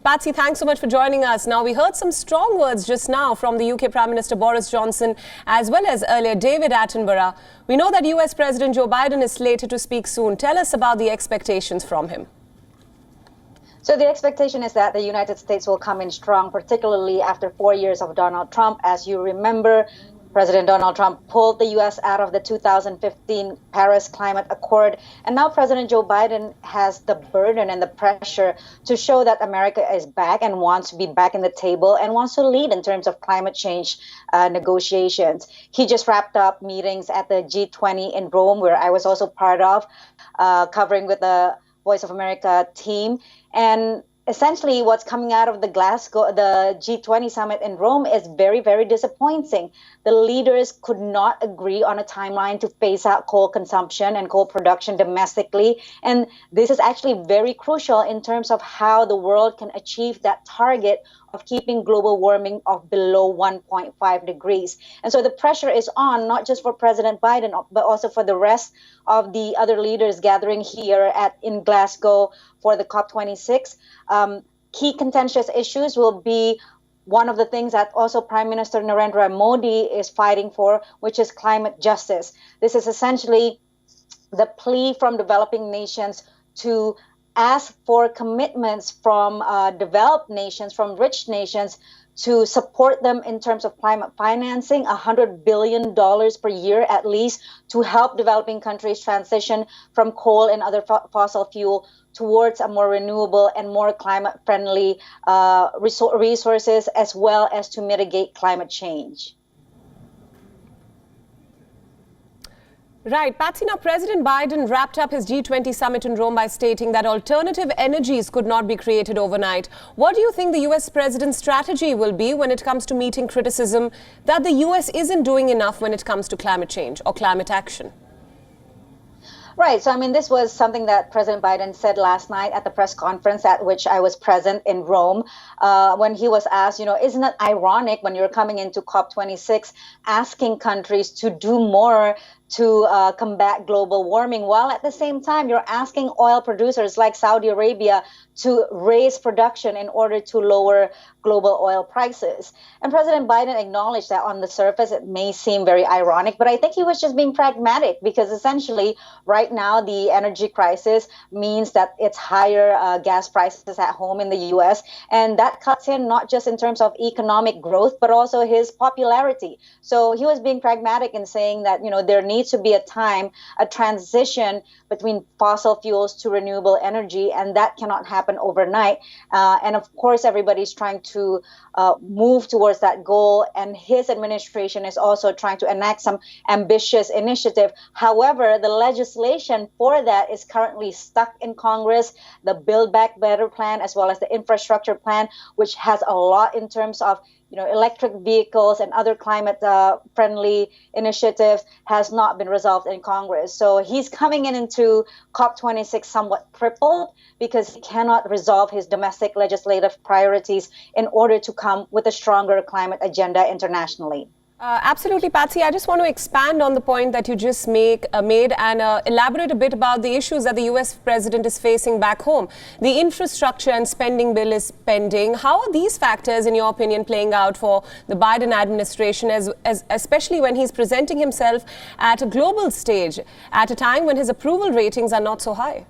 Patsy, thanks so much for joining us. Now, we heard some strong words just now from the UK Prime Minister Boris Johnson, as well as earlier David Attenborough. We know that US President Joe Biden is slated to speak soon. Tell us about the expectations from him. So the expectation is that the United States will come in strong, particularly after 4 years of Donald Trump. As you remember, President Donald Trump pulled the U.S. out of the 2015 Paris Climate Accord. And now President Joe Biden has the burden and the pressure to show that America is back and wants to be back in the table and wants to lead in terms of climate change negotiations. He just wrapped up meetings at the G20 in Rome, where I was also part of, covering with the Voice of America team. And essentially, what's coming out of the G20 summit in Rome is very, very disappointing. The leaders could not agree on a timeline to phase out coal consumption and coal production domestically. And this is actually very crucial in terms of how the world can achieve that target of keeping global warming of below 1.5 degrees. And so the pressure is on, not just for President Biden, but also for the rest of the other leaders gathering here in Glasgow for the COP26. Key contentious issues will be one of the things that also Prime Minister Narendra Modi is fighting for, which is climate justice. This is essentially the plea from developing nations to ask for commitments from developed nations, from rich nations, to support them in terms of climate financing, $100 billion per year at least, to help developing countries transition from coal and other fossil fuel towards a more renewable and more climate-friendly resources, as well as to mitigate climate change. Right. Patsy, now President Biden wrapped up his G20 summit in Rome by stating that alternative energies could not be created overnight. What do you think the US president's strategy will be when it comes to meeting criticism that the US isn't doing enough when it comes to climate change or climate action? Right. So, I mean, this was something that President Biden said last night at the press conference at which I was present in Rome, when he was asked, isn't it ironic when you're coming into COP26 asking countries to do more to combat global warming, while at the same time you're asking oil producers like Saudi Arabia to raise production in order to lower global oil prices. And President Biden acknowledged that on the surface it may seem very ironic, but I think he was just being pragmatic, because essentially right now the energy crisis means that it's higher gas prices at home in the US, and that cuts in not just in terms of economic growth, but also his popularity. So he was being pragmatic in saying that, there needs to be a transition between fossil fuels to renewable energy, and that cannot happen overnight. And of course, everybody's trying to move towards that goal, and his administration is also trying to enact some ambitious initiative. However, the legislation for that is currently stuck in Congress, the Build Back Better plan, as well as the infrastructure plan, which has a lot in terms of electric vehicles and other climate-friendly initiatives, has not been resolved in Congress. So he's coming into COP26 somewhat crippled, because he cannot resolve his domestic legislative priorities in order to come with a stronger climate agenda internationally. Absolutely, Patsy. I just want to expand on the point that you just made and elaborate a bit about the issues that the US president is facing back home. The infrastructure and spending bill is pending. How are these factors, in your opinion, playing out for the Biden administration, especially when he's presenting himself at a global stage at a time when his approval ratings are not so high?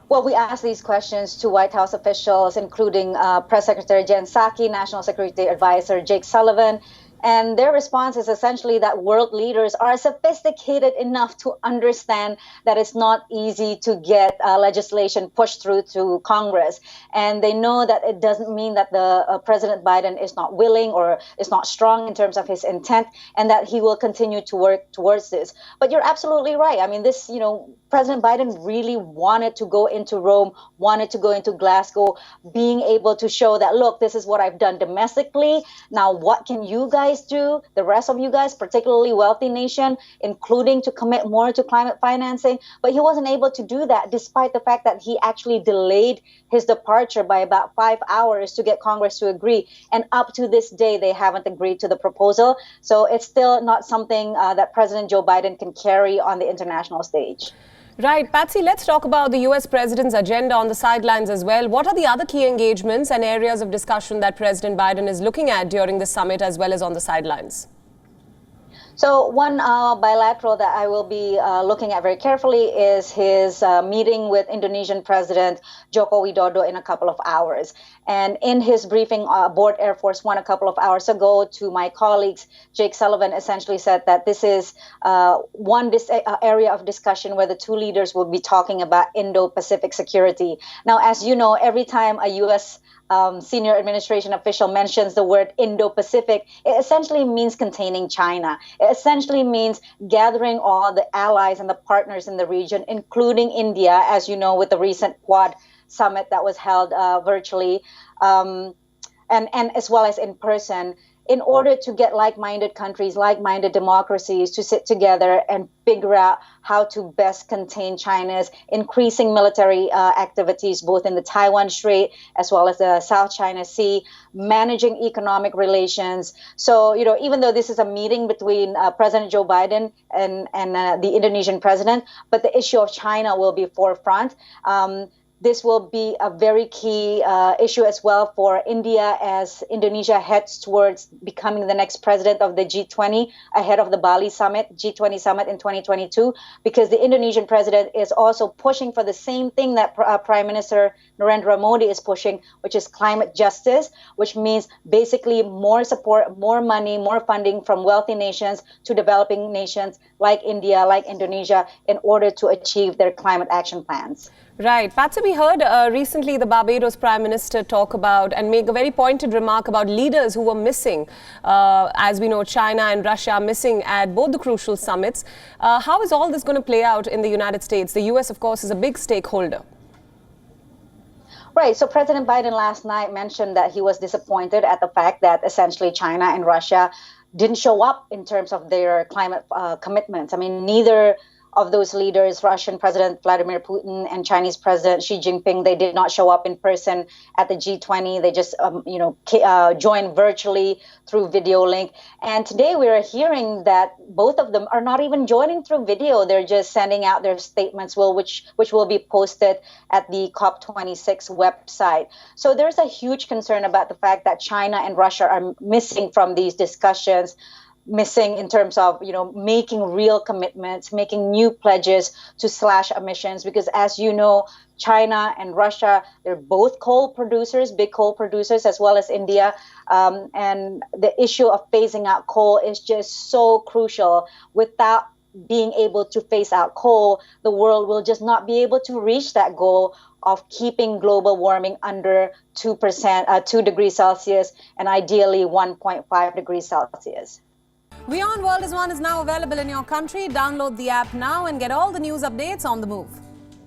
Well, we asked these questions to White House officials, including Press Secretary Jen Psaki, National Security Advisor Jake Sullivan, and their response is essentially that world leaders are sophisticated enough to understand that it's not easy to get legislation pushed through to Congress. And they know that it doesn't mean that the President Biden is not willing or is not strong in terms of his intent, and that he will continue to work towards this. But you're absolutely right. I mean, President Biden really wanted to go into Rome, wanted to go into Glasgow, being able to show that, look, this is what I've done domestically. Now, what can you guys do, the rest of you guys, particularly wealthy nation, including to commit more to climate financing? But he wasn't able to do that, despite the fact that he actually delayed his departure by about 5 hours to get Congress to agree. And up to this day, they haven't agreed to the proposal. So it's still not something that President Joe Biden can carry on the international stage. Right, Patsy, let's talk about the US president's agenda on the sidelines as well. What are the other key engagements and areas of discussion that President Biden is looking at during this summit as well as on the sidelines? So one bilateral that I will be looking at very carefully is his meeting with Indonesian President Joko Widodo in a couple of hours. And in his briefing aboard Air Force One a couple of hours ago to my colleagues, Jake Sullivan essentially said that this is one area of discussion where the two leaders will be talking about Indo-Pacific security. Now, as you know, every time a U.S. Senior administration official mentions the word Indo-Pacific, it essentially means containing China. It essentially means gathering all the allies and the partners in the region, including India, as you know, with the recent Quad summit that was held virtually, and as well as in person, in order to get like-minded countries, like-minded democracies to sit together and figure out how to best contain China's increasing military activities, both in the Taiwan Strait as well as the South China Sea, managing economic relations. So, you know, even though this is a meeting between President Joe Biden and the Indonesian president, but the issue of China will be forefront. This will be a very key issue as well for India as Indonesia heads towards becoming the next president of the G20 ahead of the Bali summit, G20 summit in 2022, because the Indonesian president is also pushing for the same thing that Prime Minister Narendra Modi is pushing, which is climate justice, which means basically more support, more money, more funding from wealthy nations to developing nations like India, like Indonesia, in order to achieve their climate action plans. Right. Patsy, we heard recently the Barbados Prime Minister talk about and make a very pointed remark about leaders who were missing. As we know, China and Russia are missing at both the crucial summits. How is all this going to play out in the United States? The US, of course, is a big stakeholder. Right. So President Biden last night mentioned that he was disappointed at the fact that essentially China and Russia didn't show up in terms of their climate commitments. I mean, neither of those leaders, Russian President Vladimir Putin and Chinese President Xi Jinping, they did not show up in person at the G20. They just, joined virtually through video link. And today we are hearing that both of them are not even joining through video. They're just sending out their statements, which will be posted at the COP26 website. So there's a huge concern about the fact that China and Russia are missing from these discussions. Missing in terms of, making real commitments, making new pledges to slash emissions, because as you know, China and Russia, they're both coal producers, big coal producers, as well as India. And the issue of phasing out coal is just so crucial. Without being able to phase out coal, the world will just not be able to reach that goal of keeping global warming under 2%, 2 degrees Celsius, and ideally 1.5 degrees Celsius. WION World is now available in your country. Download the app now and get all the news updates on the move.